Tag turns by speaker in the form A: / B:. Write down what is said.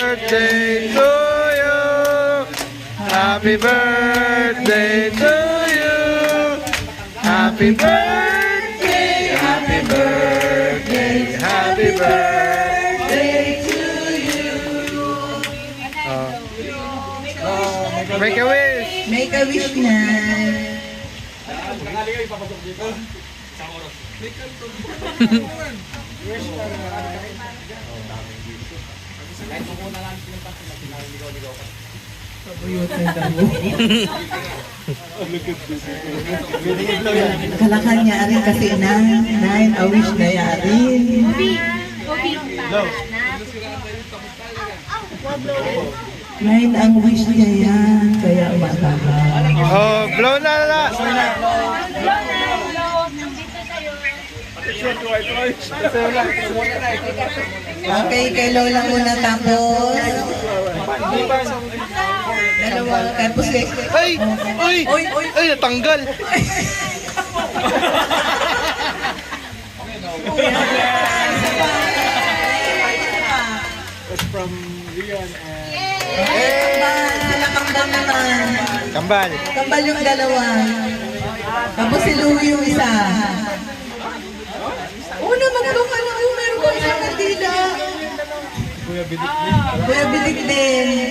A: birthday to you. Happy birthday to you. Happy birthday, happy birthday, happy birthday to you. Make a wish.
B: Make a wish na. Kalakan niya rin kasi na a wish na yarin. Nine ang wish niya yan, kaya umatahan.
A: Oh, blow na na.
B: Okay, kay Lola muna tapos. Dalawa, tapos kay...
A: Ay! Uy! Ay, natanggal!
C: It's from Rian and...
B: Kambal naman.
A: Kambal.
B: Kambal yung dalawa. Tapos si Louie yung isa. Una, magpapala kayo. Meron ko isang kandila. Kuya Bidik din.